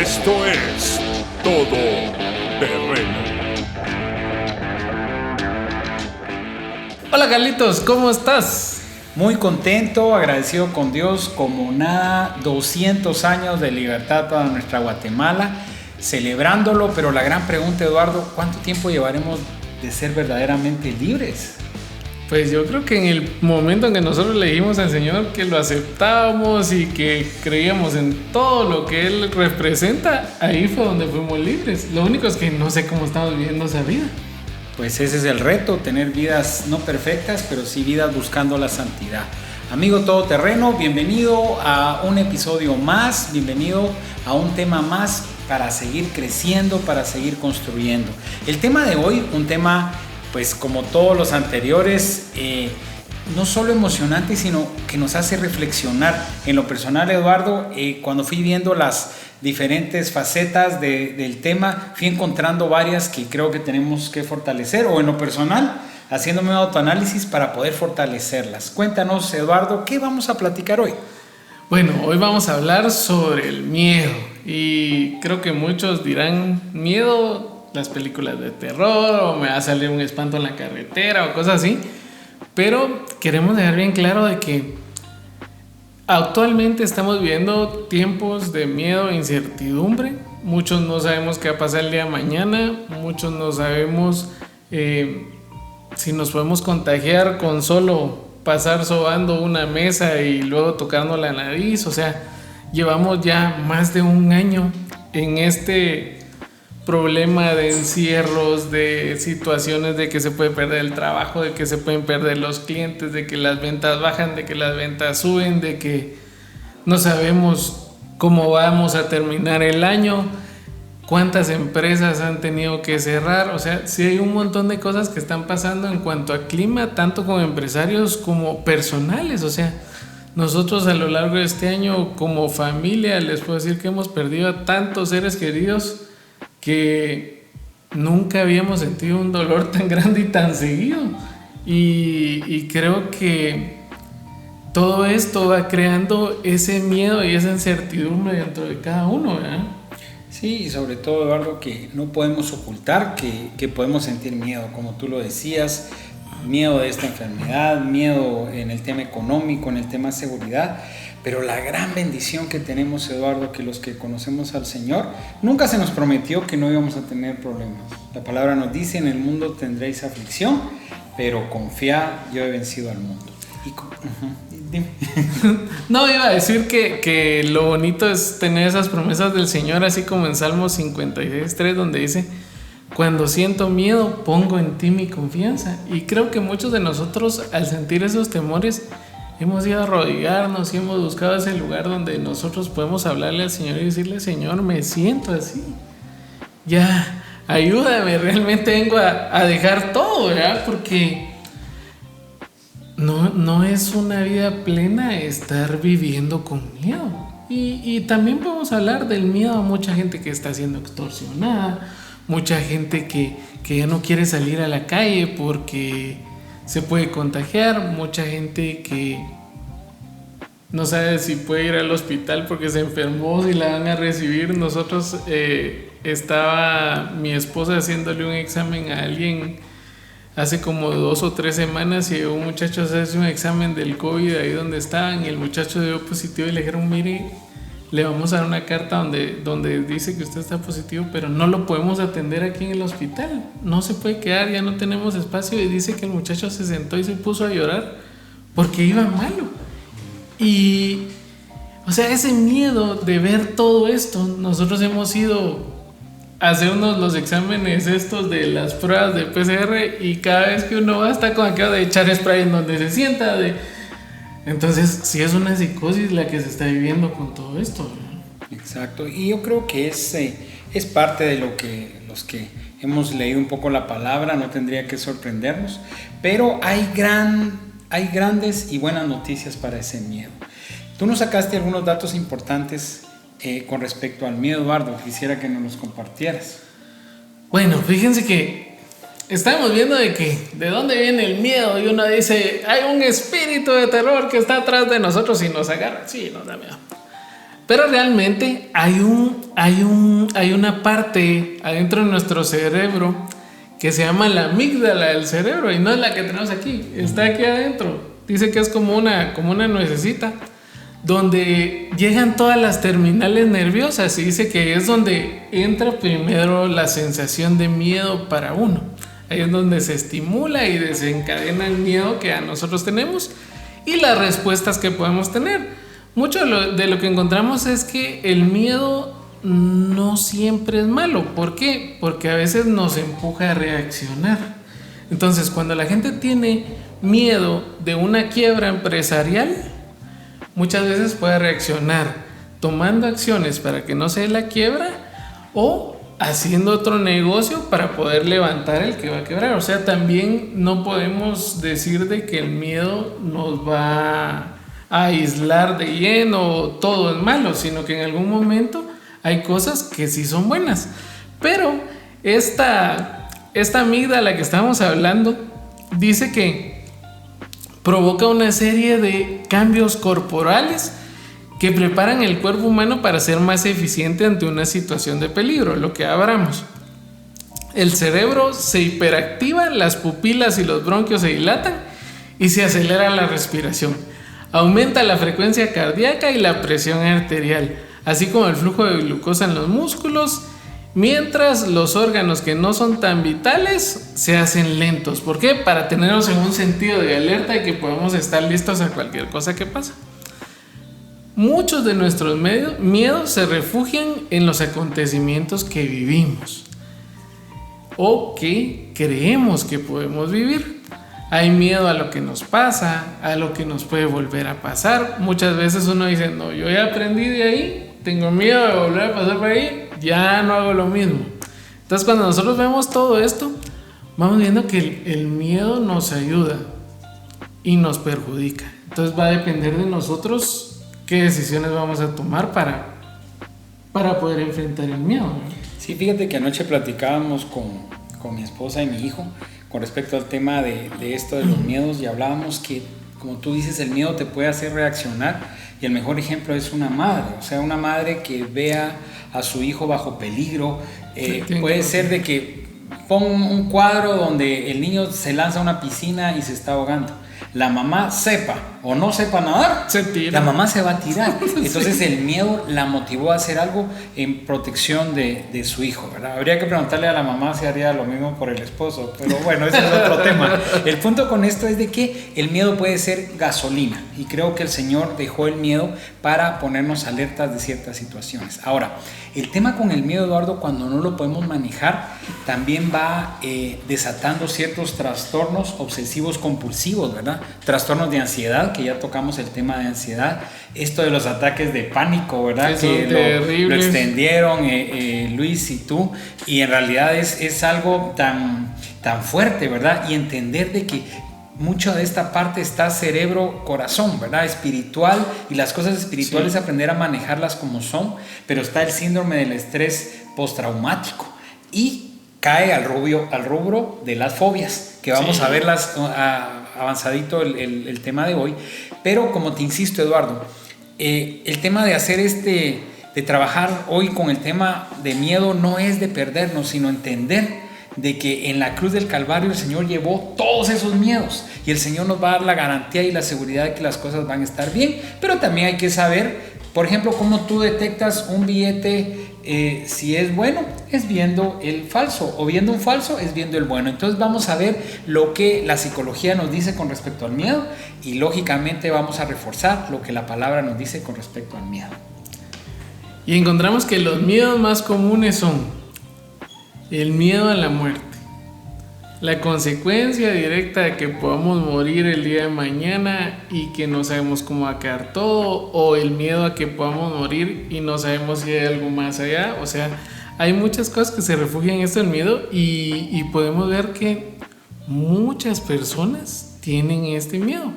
Esto es Todo Terreno. Hola Carlitos, ¿cómo estás? Muy contento, agradecido con Dios como nada, 200 años de libertad para nuestra Guatemala, celebrándolo, pero la gran pregunta, Eduardo, ¿cuánto tiempo llevaremos de ser verdaderamente libres? Pues yo creo que en el momento en que nosotros le dijimos al Señor que lo aceptábamos y que creíamos en todo lo que Él representa, ahí fue donde fuimos libres. Lo único es que no sé cómo estamos viviendo esa vida. Pues ese es el reto, tener vidas no perfectas, pero sí vidas buscando la santidad. Amigo todoterreno, bienvenido a un episodio más, bienvenido a un tema más para seguir creciendo, para seguir construyendo. El tema de hoy, un tema pues como todos los anteriores, no solo emocionante, sino que nos hace reflexionar. En lo personal, Eduardo, cuando fui viendo las diferentes facetas del tema, fui encontrando varias que creo que tenemos que fortalecer, o en lo personal, haciéndome un autoanálisis para poder fortalecerlas. Cuéntanos, Eduardo, ¿qué vamos a platicar hoy? Bueno, hoy vamos a hablar sobre el miedo, y creo que muchos dirán miedo, las películas de terror, o me va a salir un espanto en la carretera o cosas así, pero queremos dejar bien claro de que actualmente estamos viviendo tiempos de miedo e incertidumbre. Muchos no sabemos qué va a pasar el día de mañana, muchos no sabemos si nos podemos contagiar con solo pasar sobando una mesa y luego tocando la nariz. O sea, llevamos ya más de un año en este problema de encierros, de situaciones de que se puede perder el trabajo, de que se pueden perder los clientes, de que las ventas bajan, de que las ventas suben, de que no sabemos cómo vamos a terminar el año, cuántas empresas han tenido que cerrar. O sea, sí hay un montón de cosas que están pasando en cuanto a clima, tanto como empresarios como personales. O sea, nosotros a lo largo de este año como familia les puedo decir que hemos perdido a tantos seres queridos que nunca habíamos sentido un dolor tan grande y tan seguido, y creo que todo esto va creando ese miedo y esa incertidumbre dentro de cada uno, ¿verdad? Sí, y sobre todo, Eduardo, que no podemos ocultar que podemos sentir miedo, como tú lo decías, miedo de esta enfermedad, miedo en el tema económico, en el tema de seguridad. Pero la gran bendición que tenemos, Eduardo, que los que conocemos al Señor, nunca se nos prometió que no íbamos a tener problemas. La palabra nos dice, en el mundo tendréis aflicción, pero confiad, yo he vencido al mundo. Dime. No, iba a decir que lo bonito es tener esas promesas del Señor, así como en Salmos 56:3, donde dice: cuando siento miedo, pongo en ti mi confianza. Y creo que muchos de nosotros, al sentir esos temores, hemos ido a arrodillarnos y hemos buscado ese lugar donde nosotros podemos hablarle al Señor y decirle: Señor, me siento así, ya, ayúdame, realmente vengo a dejar todo, ¿verdad? Porque no es una vida plena estar viviendo con miedo. Y también podemos hablar del miedo a mucha gente que está siendo extorsionada, mucha gente que ya no quiere salir a la calle porque se puede contagiar, mucha gente que no sabe si puede ir al hospital porque se enfermó, si la van a recibir. Nosotros estaba mi esposa haciéndole un examen a alguien hace como 2 o 3 semanas, y un muchacho hace un examen del COVID ahí donde estaban, y el muchacho dio positivo, y le dijeron: mire, le vamos a dar una carta donde dice que usted está positivo, pero no lo podemos atender aquí en el hospital, no se puede quedar, ya no tenemos espacio. Y dice que el muchacho se sentó y se puso a llorar porque iba malo. Y, o sea, ese miedo de ver todo esto, nosotros hemos ido a hacernos los exámenes estos de las pruebas de PCR, y cada vez que uno va está con aquello de echar spray en donde se sienta, entonces sí es una psicosis la que se está viviendo con todo esto, ¿no? Exacto, y yo creo que es parte de lo que los que hemos leído un poco la palabra no tendría que sorprendernos, pero hay grandes y buenas noticias para ese miedo. Tú nos sacaste algunos datos importantes con respecto al miedo, Eduardo. Quisiera que nos los compartieras. Bueno, fíjense que estamos viendo de dónde viene el miedo, y uno dice: hay un espíritu de terror que está atrás de nosotros y nos agarra. Sí, nos da miedo. Pero realmente hay una parte adentro de nuestro cerebro que se llama la amígdala del cerebro, y no es la que tenemos aquí, está aquí adentro. Dice que es como una nuececita donde llegan todas las terminales nerviosas, y dice que es donde entra primero la sensación de miedo para uno. Ahí es donde se estimula y desencadena el miedo que a nosotros tenemos y las respuestas que podemos tener. Mucho de lo que encontramos es que el miedo no siempre es malo. ¿Por qué? Porque a veces nos empuja a reaccionar. Entonces, cuando la gente tiene miedo de una quiebra empresarial, muchas veces puede reaccionar tomando acciones para que no se dé la quiebra o haciendo otro negocio para poder levantar el que va a quebrar. O sea, también no podemos decir de que el miedo nos va a aislar de lleno, todo es malo, sino que en algún momento hay cosas que sí son buenas. Pero esta amígdala que estamos hablando dice que provoca una serie de cambios corporales que preparan el cuerpo humano para ser más eficiente ante una situación de peligro, lo que hablamos. El cerebro se hiperactiva, las pupilas y los bronquios se dilatan y se acelera la respiración. Aumenta la frecuencia cardíaca y la presión arterial, así como el flujo de glucosa en los músculos, mientras los órganos que no son tan vitales se hacen lentos. ¿Por qué? Para tenernos en un sentido de alerta y que podamos estar listos a cualquier cosa que pasa. Muchos de nuestros miedos se refugian en los acontecimientos que vivimos o que creemos que podemos vivir. Hay miedo a lo que nos pasa, a lo que nos puede volver a pasar. Muchas veces uno dice, no, yo ya aprendí de ahí, tengo miedo de volver a pasar por ahí, ya no hago lo mismo. Entonces, cuando nosotros vemos todo esto, vamos viendo que el miedo nos ayuda y nos perjudica. Entonces va a depender de nosotros qué decisiones vamos a tomar para poder enfrentar el miedo, ¿no? Sí, fíjate que anoche platicábamos con mi esposa y mi hijo con respecto al tema de esto de los miedos, y hablábamos que, como tú dices, el miedo te puede hacer reaccionar, y el mejor ejemplo es una madre. O sea, una madre que vea a su hijo bajo peligro, puede ser de que ponga un cuadro donde el niño se lanza a una piscina y se está ahogando. La mamá sepa o no sepa nadar, la mamá se va a tirar. Entonces el miedo la motivó a hacer algo en protección de su hijo, ¿verdad? Habría que preguntarle a la mamá si haría lo mismo por el esposo, pero bueno, ese es otro tema. El punto con esto es de que el miedo puede ser gasolina, y creo que el Señor dejó el miedo para ponernos alertas de ciertas situaciones. Ahora, el tema con el miedo, Eduardo, cuando no lo podemos manejar, también va desatando ciertos trastornos obsesivos compulsivos, ¿verdad? Trastornos de ansiedad, que ya tocamos el tema de ansiedad. Esto de los ataques de pánico, ¿verdad? Que lo extendieron Luis y tú, y en realidad es algo tan fuerte, ¿verdad? Y entender de que mucho de esta parte está cerebro-corazón, ¿verdad? Espiritual, y las cosas espirituales, sí, aprender a manejarlas como son, pero está el síndrome del estrés postraumático y cae al rubro de las fobias, que vamos a verlas avanzadito el tema de hoy. Pero como te insisto, Eduardo, el tema de hacer de trabajar hoy con el tema de miedo no es de perdernos, sino entender de que en la cruz del Calvario el Señor llevó todos esos miedos, y el Señor nos va a dar la garantía y la seguridad de que las cosas van a estar bien. Pero también hay que saber, por ejemplo, cómo tú detectas un billete, si es bueno, es viendo el falso, o viendo un falso, es viendo el bueno. Entonces vamos a ver lo que la psicología nos dice con respecto al miedo, y lógicamente vamos a reforzar lo que la palabra nos dice con respecto al miedo. Y encontramos que los miedos más comunes son el miedo a la muerte, la consecuencia directa de que podamos morir el día de mañana y que no sabemos cómo va a quedar todo, o el miedo a que podamos morir y no sabemos si hay algo más allá. O sea, hay muchas cosas que se refugian en esto del miedo, y podemos ver que muchas personas tienen este miedo.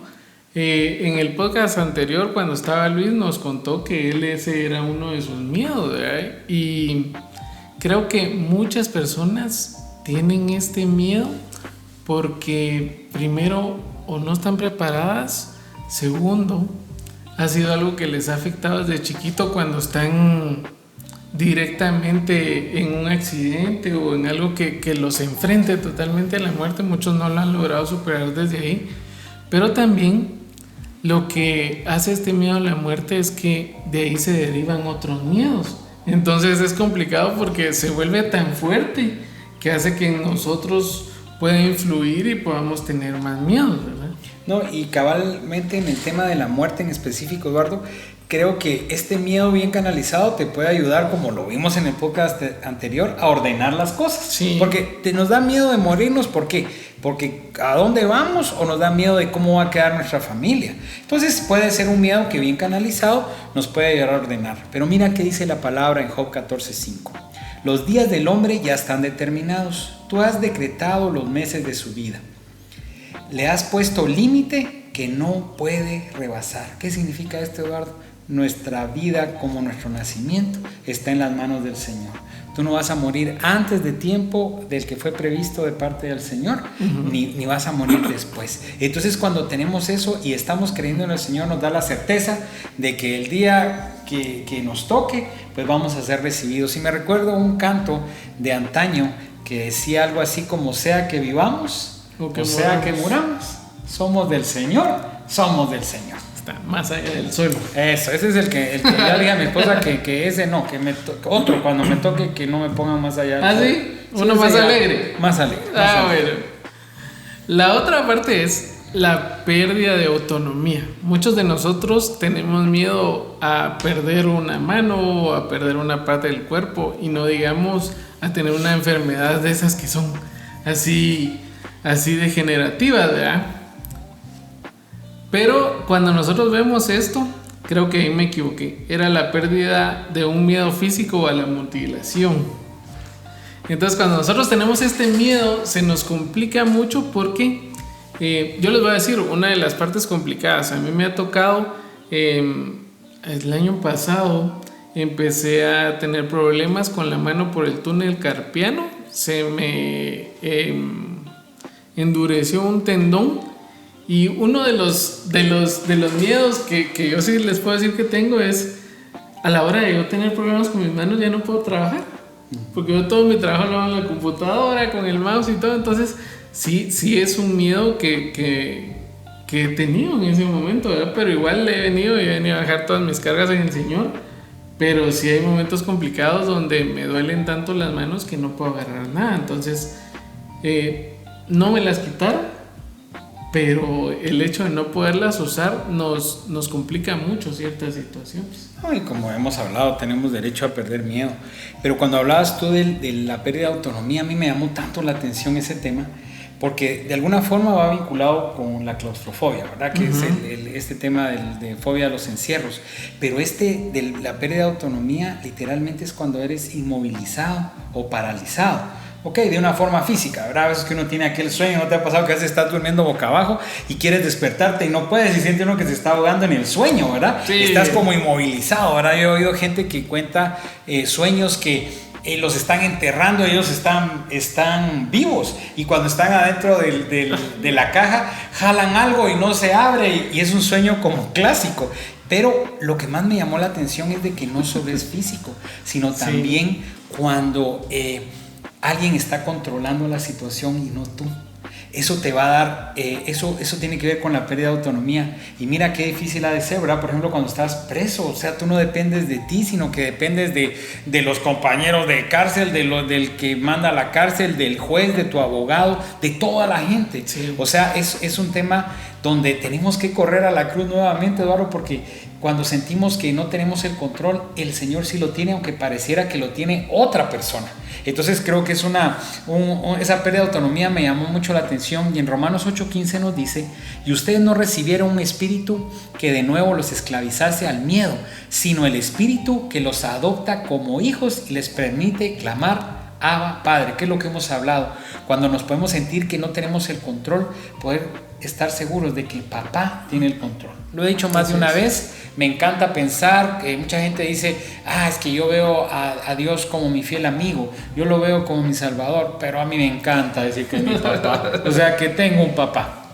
En el podcast anterior, cuando estaba Luis, nos contó que ese era uno de sus miedos, ¿verdad? Y creo que muchas personas tienen este miedo porque, primero, o no están preparadas, segundo, ha sido algo que les ha afectado desde chiquito cuando están directamente en un accidente o en algo que los enfrente totalmente a la muerte. Muchos no lo han logrado superar desde ahí, pero también lo que hace este miedo a la muerte es que de ahí se derivan otros miedos. Entonces es complicado porque se vuelve tan fuerte que hace que en nosotros pueda influir y podamos tener más miedos, ¿verdad? No, y cabalmente en el tema de la muerte en específico, Eduardo, creo que este miedo bien canalizado te puede ayudar, como lo vimos en el podcast anterior, a ordenar las cosas. Sí. Porque nos da miedo de morirnos, ¿por qué? Porque ¿a dónde vamos? O nos da miedo de cómo va a quedar nuestra familia. Entonces puede ser un miedo que bien canalizado nos puede ayudar a ordenar. Pero mira qué dice la palabra en Job 14:5. Los días del hombre ya están determinados. Tú has decretado los meses de su vida. Le has puesto límite que no puede rebasar. ¿Qué significa esto, Eduardo? Nuestra vida, como nuestro nacimiento, está en las manos del Señor. Tú no vas a morir antes de tiempo del que fue previsto de parte del Señor, ni vas a morir después. Entonces, cuando tenemos eso y estamos creyendo en el Señor, nos da la certeza de que el día que nos toque, pues vamos a ser recibidos. Y me recuerdo un canto de antaño que decía algo así como: sea que vivamos o sea que muramos, somos del Señor, somos del Señor. Más allá del suelo. Eso, ese es el que ya dije a mi esposa que ese no, otro cuando me toque que no me ponga más allá. ¿Ah, sí? Uno más alegre. Más alegre. Bueno. La otra parte es la pérdida de autonomía. Muchos de nosotros tenemos miedo a perder una mano o a perder una parte del cuerpo, y no digamos a tener una enfermedad de esas que son así degenerativas, ¿verdad? Pero cuando nosotros vemos esto, creo que ahí me equivoqué. Era la pérdida de un miedo físico a la mutilación. Entonces, cuando nosotros tenemos este miedo, se nos complica mucho porque, yo les voy a decir, una de las partes complicadas. A mí me ha tocado, el año pasado, empecé a tener problemas con la mano por el túnel carpiano. Se me endureció un tendón. Y uno de los miedos que yo sí les puedo decir que tengo es, a la hora de yo tener problemas con mis manos, ya no puedo trabajar. Porque yo todo mi trabajo lo hago en la computadora, con el mouse y todo. Entonces, sí es un miedo que he tenido en ese momento, ¿verdad? Pero igual he venido a dejar todas mis cargas en el Señor. Pero sí hay momentos complicados donde me duelen tanto las manos que no puedo agarrar nada. Entonces, no me las quitaron. Pero el hecho de no poderlas usar nos complica mucho ciertas situaciones. Y como hemos hablado, tenemos derecho a perder miedo. Pero cuando hablabas tú de la pérdida de autonomía, a mí me llamó tanto la atención ese tema, porque de alguna forma va vinculado con la claustrofobia, ¿verdad? Que es este tema de fobia a los encierros. Pero de la pérdida de autonomía literalmente es cuando eres inmovilizado o paralizado. Ok, de una forma física, ¿verdad? A veces que uno tiene aquel sueño, ¿no te ha pasado que a veces estás durmiendo boca abajo y quieres despertarte y no puedes y siente uno que se está ahogando en el sueño, ¿verdad? Sí. Estás como inmovilizado, ¿verdad? Yo he oído gente que cuenta sueños que los están enterrando, ellos están vivos, y cuando están adentro de la caja jalan algo y no se abre, y es un sueño como clásico. Pero lo que más me llamó la atención es de que no solo es físico, sino también cuando alguien está controlando la situación y no tú. Eso te va a dar, eso tiene que ver con la pérdida de autonomía. Y mira qué difícil ha de ser, ¿verdad? Por ejemplo, cuando estás preso, o sea, tú no dependes de ti, sino que dependes de los compañeros de cárcel, del que manda a la cárcel, del juez, de tu abogado, de toda la gente. Sí. O sea, es un tema donde tenemos que correr a la cruz nuevamente, Eduardo, porque cuando sentimos que no tenemos el control, el Señor sí lo tiene, aunque pareciera que lo tiene otra persona. Entonces creo que es esa pérdida de autonomía me llamó mucho la atención, y en Romanos 8:15 nos dice: y ustedes no recibieron un espíritu que de nuevo los esclavizase al miedo, sino el espíritu que los adopta como hijos y les permite clamar: Abba, Padre. ¿Qué es lo que hemos hablado? Cuando nos podemos sentir que no tenemos el control, poder estar seguros de que papá tiene el control. Lo he dicho más de una vez. Me encanta pensar que mucha gente dice: es que yo veo a Dios como mi fiel amigo, yo lo veo como mi salvador, pero a mí me encanta decir que es mi papá, o sea, que tengo un papá.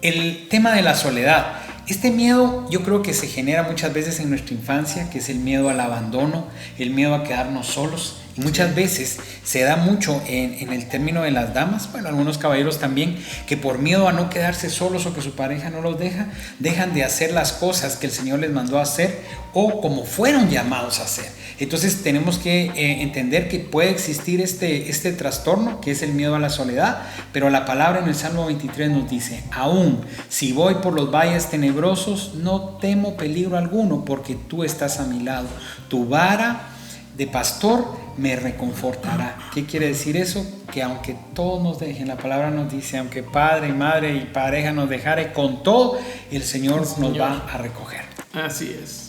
El tema de la soledad Este miedo yo creo que se genera muchas veces en nuestra infancia, que es el miedo al abandono, el miedo a quedarnos solos. Y muchas veces se da mucho en el término de las damas, bueno, algunos caballeros también, que por miedo a no quedarse solos o que su pareja no los dejan de hacer las cosas que el Señor les mandó a hacer o como fueron llamados a hacer. Entonces tenemos que entender que puede existir este trastorno, que es el miedo a la soledad, pero la palabra en el Salmo 23 nos dice: aún si voy por los valles tenebrosos, no temo peligro alguno, porque tú estás a mi lado. Tu vara de pastor me reconfortará. ¿Qué quiere decir eso? Que aunque todos nos dejen, la palabra nos dice, aunque padre, madre y pareja nos dejare, con todo el Señor nos va a recoger. Así es.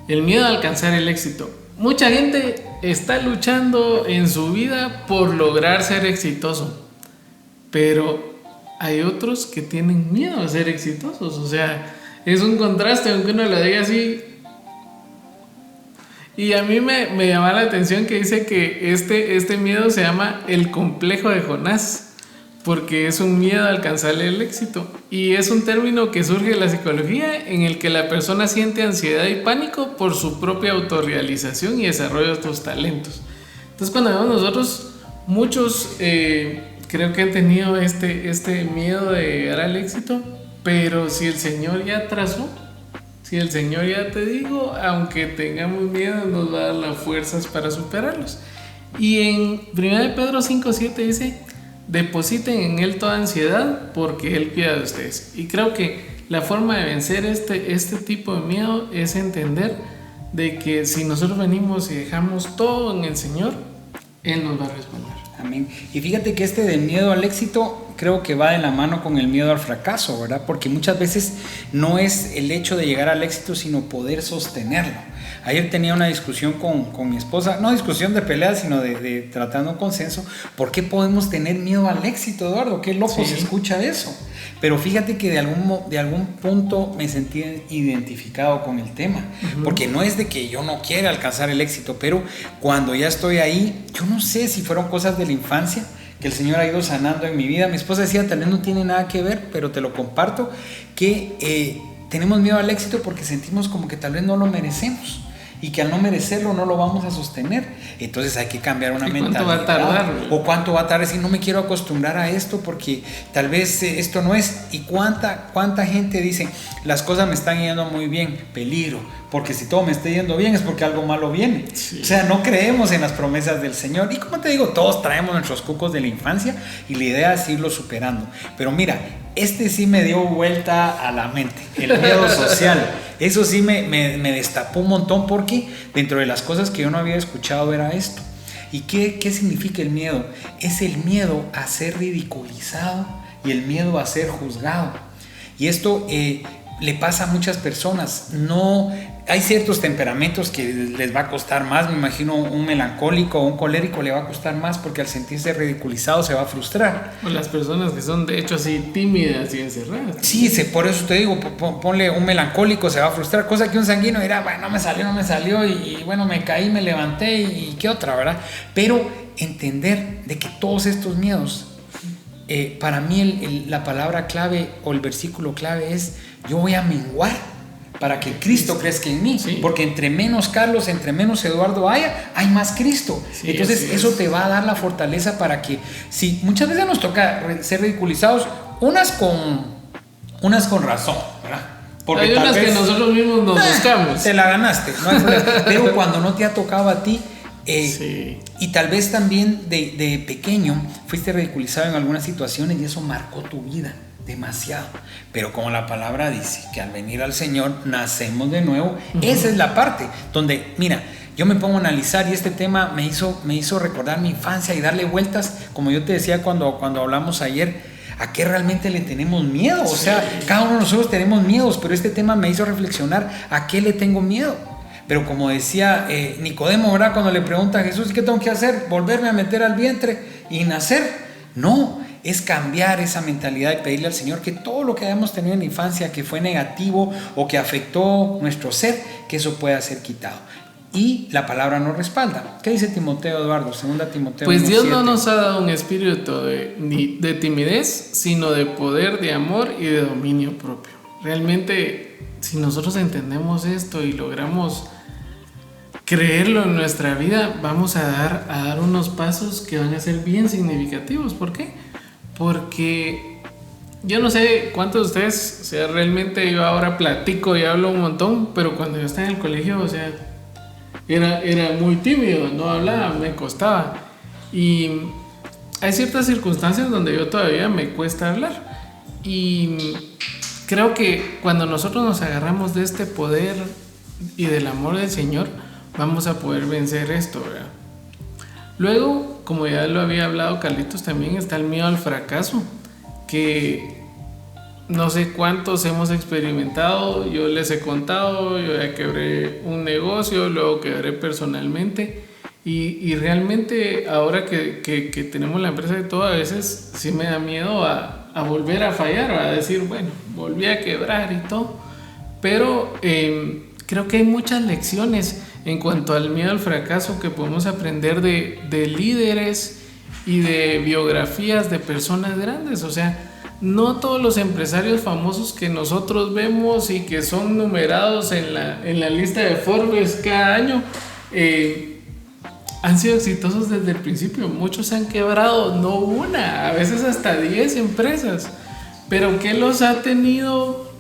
El miedo a alcanzar el éxito. Mucha gente está luchando en su vida por lograr ser exitoso, pero hay otros que tienen miedo a ser exitosos. O sea, es un contraste, aunque uno lo diga así. Y a mí me llama la atención que dice que este miedo se llama el complejo de Jonás, porque es un miedo a alcanzar el éxito. Y es un término que surge de la psicología, en el que la persona siente ansiedad y pánico por su propia autorrealización y desarrollo de estos talentos. Entonces, cuando vemos nosotros, muchos creo que han tenido este miedo de llegar al éxito, pero si el Señor ya trazó, si el Señor ya te dijo, aunque tengamos miedo, nos va a dar las fuerzas para superarlos. Y en 1 Pedro 5:7 dice: depositen en Él toda ansiedad, porque Él cuida de ustedes. Y creo que la forma de vencer este tipo de miedo es entender de que si nosotros venimos y dejamos todo en el Señor, Él nos va a responder. Amén. Y fíjate que del miedo al éxito creo que va de la mano con el miedo al fracaso, ¿verdad? Porque muchas veces no es el hecho de llegar al éxito, sino poder sostenerlo. Ayer tenía una discusión con mi esposa, no discusión de pelea, sino de tratando un consenso. ¿Por qué podemos tener miedo al éxito, Eduardo? Qué loco se escucha eso. Pero fíjate que de algún punto me sentí identificado con el tema. Porque no es de que yo no quiera alcanzar el éxito, pero cuando ya estoy ahí, yo no sé si fueron cosas de la infancia que el Señor ha ido sanando en mi vida. Mi esposa decía, tal vez no tiene nada que ver, pero te lo comparto, que tenemos miedo al éxito porque sentimos como que tal vez no lo merecemos y que al no merecerlo no lo vamos a sostener. Entonces hay que cambiar una mentalidad. ¿Cuánto va a tardar? O cuánto va a tardar, si no me quiero acostumbrar a esto porque tal vez esto no es. Y cuánta gente dice, las cosas me están yendo muy bien, peligro, porque si todo me está yendo bien es porque algo malo viene. Sí. O sea, no creemos en las promesas del Señor. Y como te digo, todos traemos nuestros cucos de la infancia y la idea es irlo superando. Pero mira, sí me dio vuelta a la mente, el miedo social. Eso sí me destapó un montón, porque dentro de las cosas que yo no había escuchado era esto. ¿Y qué significa el miedo? Es el miedo a ser ridiculizado y el miedo a ser juzgado. Y esto le pasa a muchas personas. No, hay ciertos temperamentos que les va a costar más. Me imagino un melancólico o un colérico le va a costar más porque al sentirse ridiculizado se va a frustrar. O las personas que son de hecho así tímidas y encerradas. Sí, por eso te digo, ponle un melancólico, se va a frustrar. Cosa que un sanguíneo dirá, bueno, no me salió y bueno, me caí, me levanté y qué otra, ¿verdad? Pero entender de que todos estos miedos, para mí la palabra clave o el versículo clave es: yo voy a menguar para que Cristo crezca en mí. Sí. Porque entre menos Carlos, entre menos Eduardo hay más Cristo. Sí, entonces eso te va a dar la fortaleza para que, si muchas veces nos toca ser ridiculizados, unas con razón, ¿verdad? Porque hay unas que nosotros mismos nos buscamos. Te la ganaste, no hay problema. Pero cuando no te ha tocado a ti, y tal vez también de pequeño fuiste ridiculizado en algunas situaciones y eso marcó tu vida demasiado. Pero como la palabra dice que al venir al Señor nacemos de nuevo, esa es la parte donde, mira, yo me pongo a analizar y este tema me hizo recordar mi infancia y darle vueltas, como yo te decía cuando hablamos ayer, a qué realmente le tenemos miedo. O sea, cada uno de nosotros tenemos miedos, pero este tema me hizo reflexionar a qué le tengo miedo. Pero como decía Nicodemo, ¿verdad? Cuando le pregunta a Jesús, ¿qué tengo que hacer? ¿Volverme a meter al vientre y nacer? No, es cambiar esa mentalidad y pedirle al Señor que todo lo que hayamos tenido en la infancia, que fue negativo o que afectó nuestro ser, que eso pueda ser quitado. Y la palabra nos respalda. ¿Qué dice Timoteo, Eduardo? 2 Timoteo 1:7. Pues Dios no nos ha dado un espíritu de timidez, sino de poder, de amor y de dominio propio. realmente, si nosotros entendemos esto y logramos creerlo en nuestra vida, vamos a dar unos pasos que van a ser bien significativos. ¿Por qué? Porque yo no sé cuántos de ustedes, o sea, realmente yo ahora platico y hablo un montón, pero cuando yo estaba en el colegio, o sea, era muy tímido, no hablaba, me costaba. Y hay ciertas circunstancias donde yo todavía me cuesta hablar. Y creo que cuando nosotros nos agarramos de este poder y del amor del Señor, vamos a poder vencer esto, ¿verdad? Luego, como ya lo había hablado Carlitos, también está el miedo al fracaso, que no sé cuántos hemos experimentado. Yo les he contado, yo ya quebré un negocio, luego quebré personalmente, y realmente ahora que tenemos la empresa y todo, a veces sí me da miedo a volver a fallar, a decir, bueno, volví a quebrar y todo, pero creo que hay muchas lecciones en cuanto al miedo al fracaso que podemos aprender de líderes y de biografías de personas grandes. O sea, no todos los empresarios famosos que nosotros vemos y que son numerados en la lista de Forbes cada año han sido exitosos desde el principio. Muchos han quebrado, no una, a veces hasta 10 empresas. Pero ¿qué los ha tenido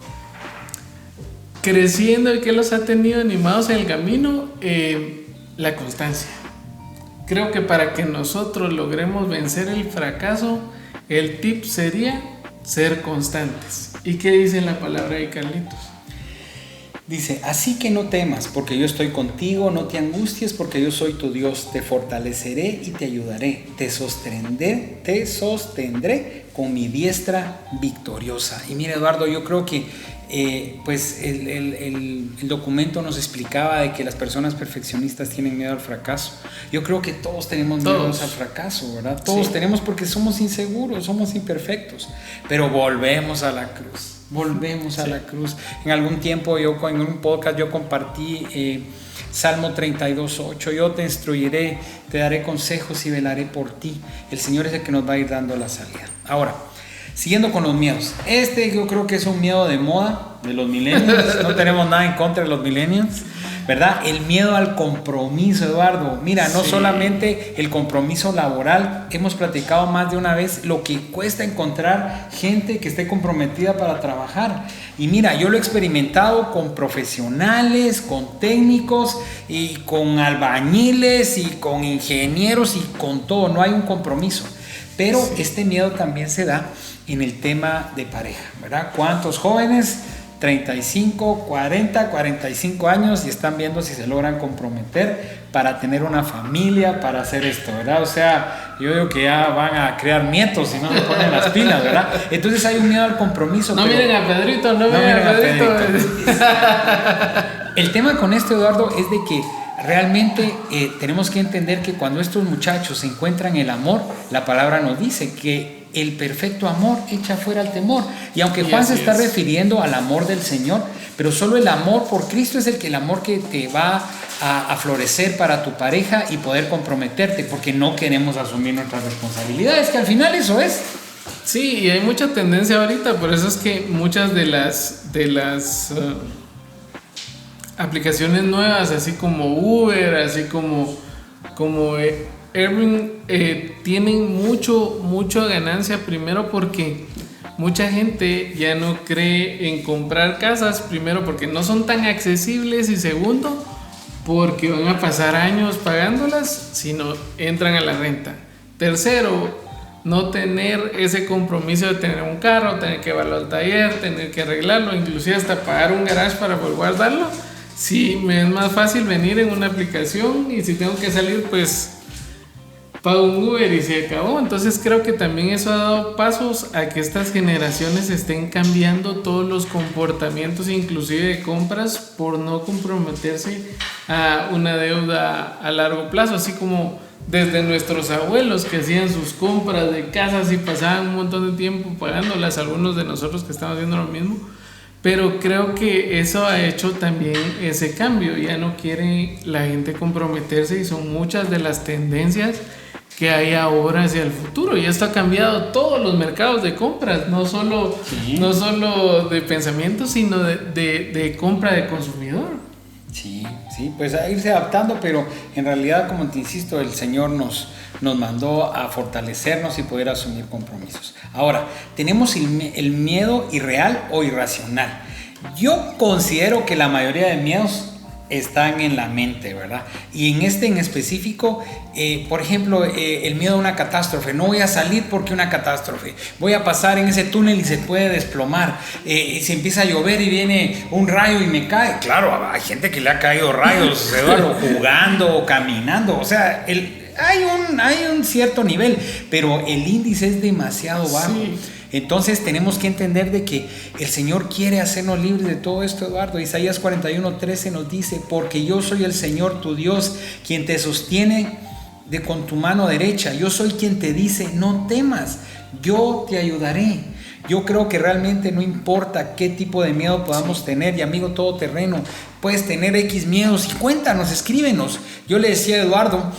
creciendo y qué los ha tenido animados en el camino? La constancia. Creo que para que nosotros logremos vencer el fracaso, el tip sería ser constantes. ¿Y qué dice la palabra de Carlitos? Dice, así que no temas, porque yo estoy contigo, no te angusties, porque yo soy tu Dios, te fortaleceré y te ayudaré, te sostendré con mi diestra victoriosa. Y mira, Eduardo, yo creo que pues el documento nos explicaba de que las personas perfeccionistas tienen miedo al fracaso. Yo creo que todos tenemos miedo al fracaso, ¿verdad? Todos tenemos, porque somos inseguros, somos imperfectos, pero volvemos a la cruz. Volvemos a la cruz. En algún tiempo en un podcast yo compartí Salmo 32:8. Yo te instruiré, te daré consejos y velaré por ti. El Señor es el que nos va a ir dando la salida. Ahora, siguiendo con los miedos. Yo creo que es un miedo de moda de los millennials. No tenemos nada en contra de los millennials, ¿verdad? El miedo al compromiso, Eduardo. Mira, no solamente el compromiso laboral. Hemos platicado más de una vez lo que cuesta encontrar gente que esté comprometida para trabajar. Y mira, yo lo he experimentado con profesionales, con técnicos y con albañiles y con ingenieros y con todo. No hay un compromiso. Pero este miedo también se da en el tema de pareja, ¿verdad? ¿Cuántos jóvenes? 35, 40, 45 años y están viendo si se logran comprometer para tener una familia, para hacer esto, ¿verdad? O sea, yo digo que ya van a crear nietos si no se ponen las pilas, ¿verdad? Entonces hay un miedo al compromiso. No miren a Pedrito, no miren a Pedrito. El tema con esto, Eduardo, es de que realmente tenemos que entender que cuando estos muchachos encuentran el amor, la palabra nos dice que el perfecto amor echa fuera el temor. Y aunque Juan se está refiriendo al amor del Señor, pero solo el amor por Cristo es el amor que te va a florecer para tu pareja y poder comprometerte, porque no queremos asumir nuestras responsabilidades, que al final eso es. Sí, y hay mucha tendencia ahorita, por eso es que muchas de las aplicaciones nuevas, así como Uber, así como Airbnb, tienen mucha ganancia. Primero porque mucha gente ya no cree en comprar casas, primero porque no son tan accesibles y segundo porque van a pasar años pagándolas si no entran a la renta. Tercero, no tener ese compromiso de tener un carro, tener que llevarlo al taller, tener que arreglarlo, inclusive hasta pagar un garage para poder guardarlo. Sí, me es más fácil venir en una aplicación y si tengo que salir, pues pago un Uber y se acabó. Entonces creo que también eso ha dado pasos a que estas generaciones estén cambiando todos los comportamientos, inclusive de compras, por no comprometerse a una deuda a largo plazo, así como desde nuestros abuelos que hacían sus compras de casas y pasaban un montón de tiempo pagándolas, algunos de nosotros que estamos haciendo lo mismo. Pero creo que eso ha hecho también ese cambio. Ya no quiere la gente comprometerse y son muchas de las tendencias que hay ahora hacia el futuro. Y esto ha cambiado todos los mercados de compras, no solo de pensamiento, sino de compra de consumidor. Sí, pues a irse adaptando, pero en realidad, como te insisto, el Señor nos mandó a fortalecernos y poder asumir compromisos. Ahora, tenemos el miedo irreal o irracional. Yo considero que la mayoría de miedos están en la mente, ¿verdad? Y en en específico, por ejemplo, el miedo a una catástrofe. No voy a salir porque una catástrofe. Voy a pasar en ese túnel y se puede desplomar. Se empieza a llover y viene un rayo y me cae. Claro, hay gente que le ha caído rayos, Eduardo, jugando o caminando. O sea, hay un cierto nivel, pero el índice es demasiado bajo. Sí. Entonces tenemos que entender de que el Señor quiere hacernos libres de todo esto, Eduardo. Isaías 41:13 nos dice: porque yo soy el Señor tu Dios, quien te sostiene con tu mano derecha. Yo soy quien te dice: no temas, yo te ayudaré. Yo creo que realmente no importa qué tipo de miedo podamos tener, y amigo todoterreno, puedes tener X miedos, y cuéntanos, escríbenos. Yo le decía a Eduardo,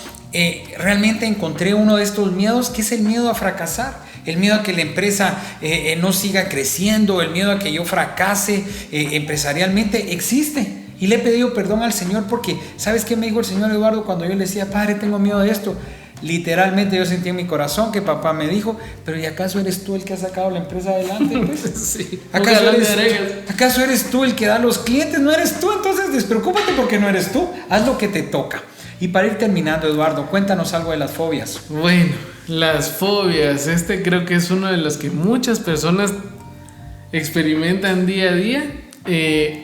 realmente encontré uno de estos miedos, que es el miedo a fracasar. El miedo a que la empresa no siga creciendo, el miedo a que yo fracase empresarialmente, existe. Y le he pedido perdón al Señor porque, ¿sabes qué me dijo el Señor, Eduardo? Cuando yo le decía: Padre, tengo miedo de esto, literalmente yo sentí en mi corazón que papá me dijo: pero ¿y acaso eres tú el que ha sacado la empresa adelante? Pues? Sí. ¿Acaso eres tú el que da los clientes? No eres tú, entonces despreocúpate porque no eres tú. Haz lo que te toca. Y para ir terminando, Eduardo, cuéntanos algo de las fobias. Bueno, las fobias, creo que es uno de los que muchas personas experimentan día a día.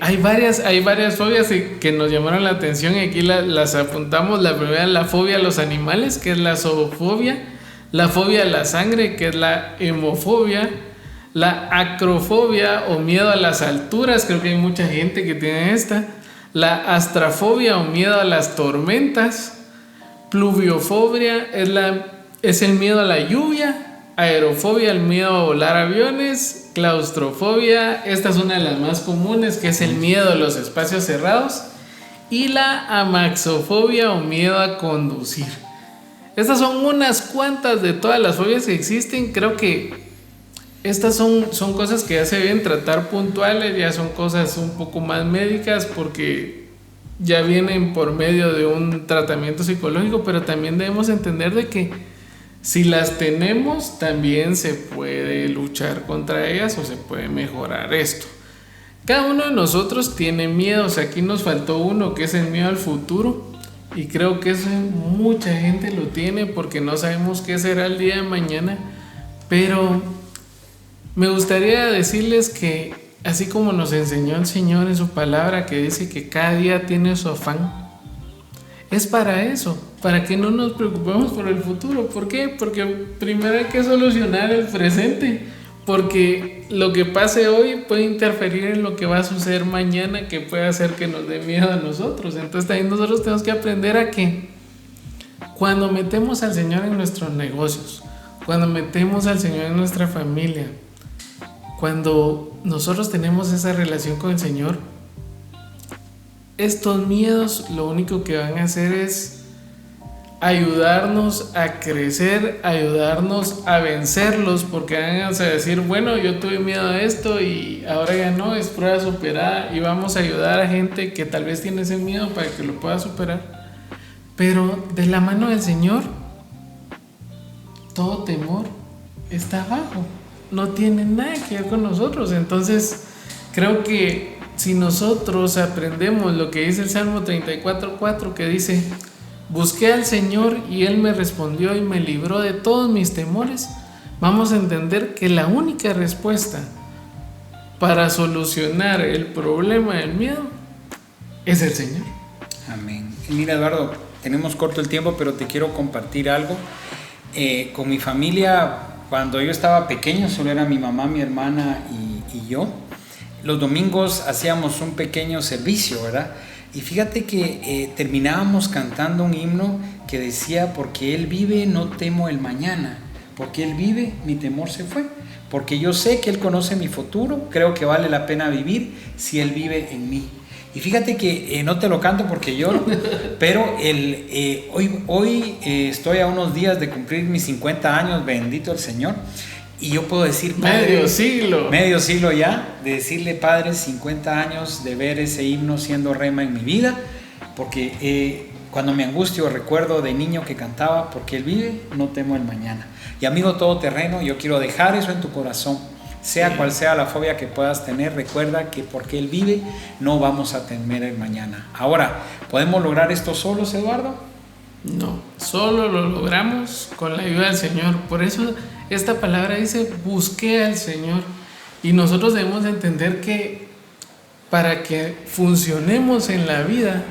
Hay varias fobias que nos llamaron la atención y aquí las apuntamos. La primera, la fobia a los animales, que es la zoofobia; la fobia a la sangre, que es la hemofobia; la acrofobia o miedo a las alturas, creo que hay mucha gente que tiene esta; la astrafobia o miedo a las tormentas; pluviofobia es el miedo a la lluvia; aerofobia, el miedo a volar aviones; claustrofobia, esta es una de las más comunes, que es el miedo a los espacios cerrados; y la amaxofobia o miedo a conducir. Estas son unas cuantas de todas las fobias que existen. Creo que estas son cosas que ya se deben tratar puntuales, ya son cosas un poco más médicas porque ya vienen por medio de un tratamiento psicológico, pero también debemos entender de que si las tenemos, también se puede luchar contra ellas o se puede mejorar esto. Cada uno de nosotros tiene miedos. Aquí nos faltó uno, que es el miedo al futuro, y creo que eso mucha gente lo tiene porque no sabemos qué será el día de mañana. Pero me gustaría decirles que, así como nos enseñó el Señor en su palabra, que dice que cada día tiene su afán, es para eso, para que no nos preocupemos por el futuro. ¿Por qué? Porque primero hay que solucionar el presente, porque lo que pase hoy puede interferir en lo que va a suceder mañana, que puede hacer que nos dé miedo a nosotros. Entonces también nosotros tenemos que aprender a que cuando metemos al Señor en nuestros negocios, cuando metemos al Señor en nuestra familia, cuando nosotros tenemos esa relación con el Señor, estos miedos lo único que van a hacer es ayudarnos a crecer, ayudarnos a vencerlos, porque van a decir: bueno, yo tuve miedo a esto y ahora ya no, es prueba superada, y vamos a ayudar a gente que tal vez tiene ese miedo para que lo pueda superar. Pero de la mano del Señor, todo temor está abajo, no tiene nada que ver con nosotros. Entonces creo que si nosotros aprendemos lo que dice el Salmo 34:4, que dice: busqué al Señor y Él me respondió y me libró de todos mis temores, vamos a entender que la única respuesta para solucionar el problema del miedo es el Señor. Amén. Mira, Eduardo, tenemos corto el tiempo, pero te quiero compartir algo. Con mi familia, cuando yo estaba pequeño, solo era mi mamá, mi hermana y yo. Los domingos hacíamos un pequeño servicio, ¿verdad? Y fíjate que terminábamos cantando un himno que decía: porque Él vive, no temo el mañana. Porque Él vive, mi temor se fue. Porque yo sé que Él conoce mi futuro, creo que vale la pena vivir si Él vive en mí. Y fíjate que no te lo canto porque lloro, pero hoy estoy a unos días de cumplir mis 50 años, bendito el Señor. Y yo puedo decir, Padre, medio siglo ya, de decirle, Padre, 50 años de ver ese himno siendo rema en mi vida, porque cuando me angustio recuerdo de niño que cantaba, porque Él vive, no temo el mañana. Y amigo todoterreno, yo quiero dejar eso en tu corazón, sea cual sea la fobia que puedas tener, recuerda que porque Él vive, no vamos a temer el mañana. Ahora, ¿podemos lograr esto solos, Eduardo? No, solo lo logramos con la ayuda del Señor. Por eso esta palabra dice, busqué al Señor. Y nosotros debemos entender que para que funcionemos en la vida,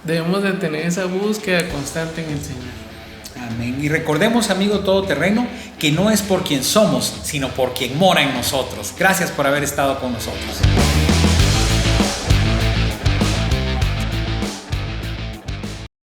debemos de tener esa búsqueda constante en el Señor. Amén. Y recordemos, amigo todoterreno, que no es por quien somos, sino por quien mora en nosotros. Gracias por haber estado con nosotros.